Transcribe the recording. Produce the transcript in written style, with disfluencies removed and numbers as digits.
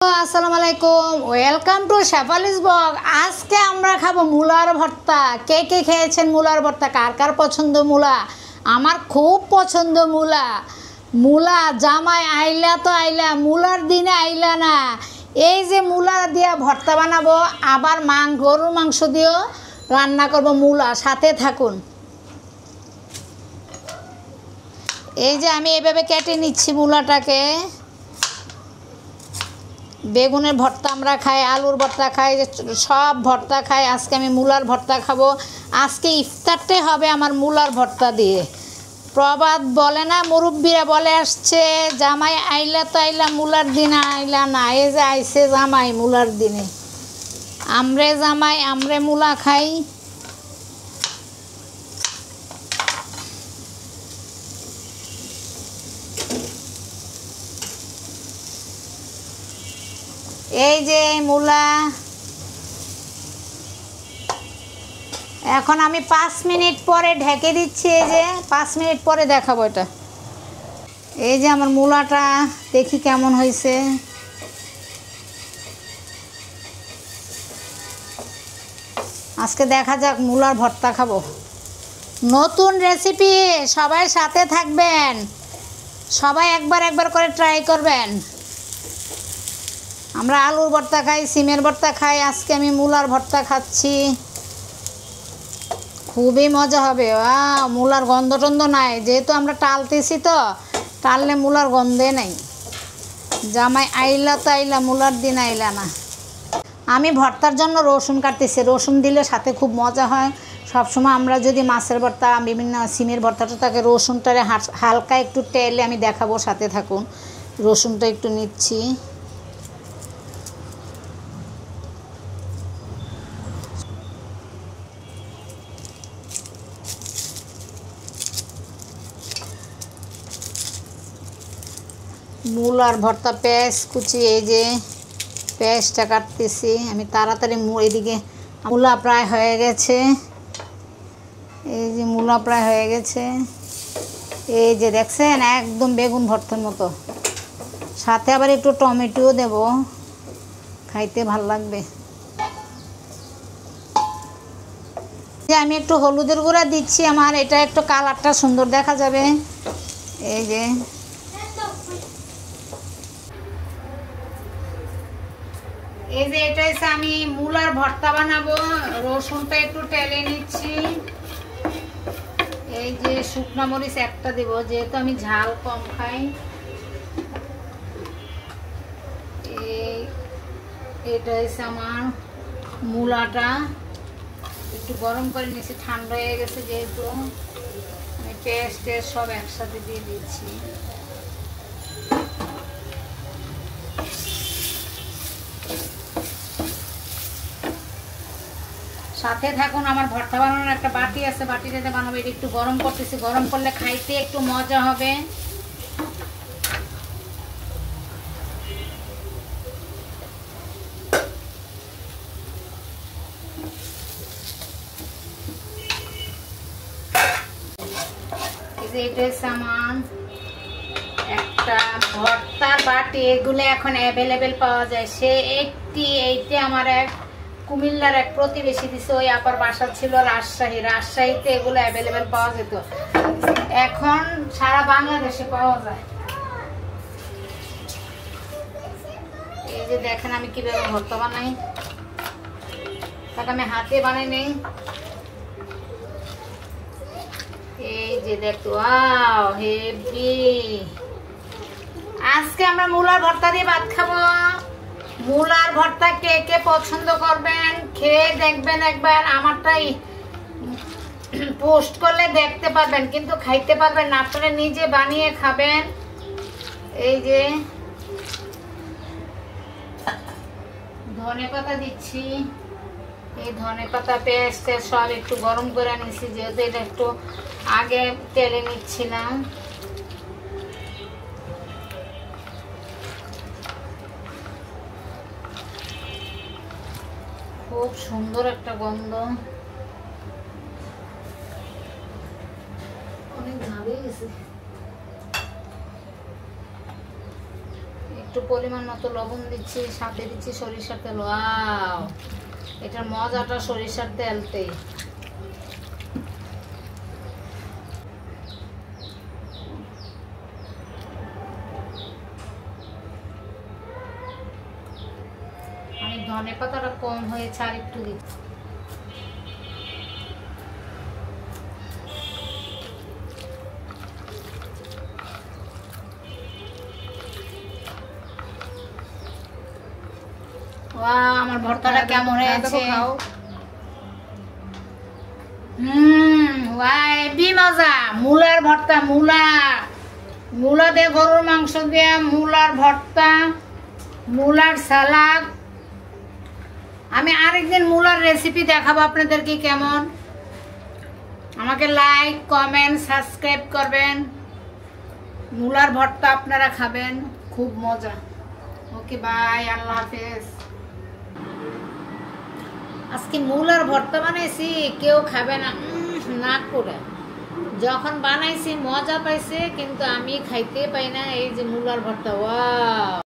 আসসালামু আলাইকুম, welcome to Shefali's blog. আজকে আমরা খাবো মূলার ভর্তা। কে কে খেয়েছেন মূলার ভর্তা? কার কার পছন্দ মূলা? আমার খুব পছন্দ মূলা। মূলা জামাই আইলা তো আইলা, মূলার দিনে আইলা না। এই যে মূলা দিয়ে ভর্তা বানাবো, আবার গরুর মাংস দিয়েও রান্না করব মূলা। সাথে থাকুন। এই যে আমি এভাবে কেটে নিচ্ছি মূলাটাকে। বেগুনের ভর্তা আমরা খাই, আলুর ভর্তা খাই, সব ভর্তা খাই। আজকে আমি মূলার ভর্তা খাবো। আজকে ইফতারটাই হবে আমার মূলার ভর্তা দিয়ে। প্রবাদ বলে না, মুরব্বীরা বলে আসছে, জামাই আইলা তো আইলা, মূলার দিনে আইলা না। এই যে আইছে জামাই মূলার দিনে। আমরে জামাই আমরে মূলা খাই। এই যে মূলা, এখন আমি 5 মিনিট পরে ঢেকে দিচ্ছি। এই যে 5 মিনিট পরে দেখাবো এটা। এই যে আমার মূলাটা দেখি কেমন হয়েছে। আজকে দেখা যাক, মূলার ভর্তা খাবো। নতুন রেসিপি, সবাই সাথে থাকবেন। সবাই একবার করে ট্রাই করবেন। আমরা আলুর ভর্তা খাই, সিমের ভর্তা খাই, আজকে আমি মূলার ভর্তা খাচ্ছি। খুবই মজা হবে। মূলার গন্ধ টন্ধ নাই, যেহেতু আমরা টালতেছি, তো টাললে মূলার গন্ধে নাই। জামাই আইলা তো আইলা, মূলার দিন আইলা না। আমি ভর্তার জন্য রসুন কাটতেছি। রসুন দিলে সাথে খুব মজা হয়। সবসময় আমরা যদি মাছের ভর্তা, বিভিন্ন সিমের ভর্তাটা থাকে, রসুনটারে হালকা একটু তেলে আমি দেখাবো, সাথে থাকুন। রসুনটা একটু নিচ্ছি। মূলার ভর্তা পেঁয়াজ কুচি, এই যে পেঁয়াজটা কাটতেছি আমি তাড়াতাড়ি। এদিকে মূলা প্রায় হয়ে গেছে। এই যে মূলা প্রায় হয়ে গেছে। এই যে দেখছেন, একদম বেগুন ভর্তার মতো। সাথে আবার একটু টমেটোও দেব, খাইতে ভাল লাগবে। যে আমি একটু হলুদের গুঁড়া দিচ্ছি, আমার এটা একটু কালারটা সুন্দর দেখা যাবে। এই যে এটা হচ্ছে আমি মূলার ভর্তা বানাবো। রসুনটা একটু টেলে নিচ্ছি। এই যে শুকনো মরিচ একটা দেব, যেহেতু আমি ঝাল কম খাই। এটা হচ্ছে আমার মূলাটা একটু গরম করে নিয়েছি, ঠান্ডা হয়ে গেছে যেহেতু। আমি পেস্ট সব একসাথে দিয়ে দিচ্ছি। সাথে থাকুন। আমার ভর্তা বানানোর একটা বাটি আছে, বাটিটাতে বানাবো। এটা একটু গরম করতেছি, গরম করলে খাইতে একটু মজা হবে। এটা হচ্ছে আমার একটা ভর্তার বাটি। এগুলো এখন অ্যাভেলেবেল পাওয়া যায়। এইটা আমার এক কুমিল্লার এক প্রতিবেশী দিছে। ওই আপার বাসা ছিল রাজশাহীতে এগুলো অ্যাভেলেবেল পাওয়া যেত। এখন সারা বাংলাদেশে পাওয়া যায়। এই যে দেখেন আমি কিভাবে ভর্তা বানাই, তাকে আমি হাতে বানাই নেই। এই যে দেখো, হেভি। আজকে আমরা মূলার ভর্তা দিয়ে ভাত খাবো। মূলার ভর্তা কে কে পছন্দ করবেন, খেয়ে দেখবেন একবার। আমারটাই পোস্ট করলে দেখতে পারবেন, কিন্তু খাইতে পারবেন না। আপনারা নিজে বানিয়ে খাবেন। এই যে ধনেপাতা দিচ্ছি। এই ধনেপাতা পেস্ট সব একটু গরম করে নিচ্ছি, যেহেতু এটা একটু আগে তেলে নিচ্ছিলাম। খুব সুন্দর একটা গন্ধ। অনেক ঝাল হয়ে গেছে। একটু পরিমাণ মতো লবণ দিচ্ছি, সাথে দিচ্ছি সরিষার তেল। ওয়াও, এটার মজাটা সরিষার তেলতে। আমি ধনে পাতাটা কম হয়েছে, আর একটু দিচ্ছি। আমার ভর্তাটা কেমন হয়েছে? মজা। মূলার ভর্তা, মূলা দিয়ে গরুর মাংস দিয়ে মূলার ভর্তা, মূলার সালাদ। আমি আরেকদিন মূলার রেসিপি দেখাবো আপনাদেরকে কেমন। আমাকে লাইক, কমেন্ট, সাবস্ক্রাইব করবেন। মূলার ভর্তা আপনারা খাবেন, খুব মজা। ওকে, বাই, আল্লাহ হাফেজ। আজকে মূলার ভর্তা বানাইছি, কেউ খাবে না না করে। যখন বানাইছি মজা পাইছে, কিন্তু আমি খাইতে পাই না। এই যে মূলার ভর্তা, ওয়াও।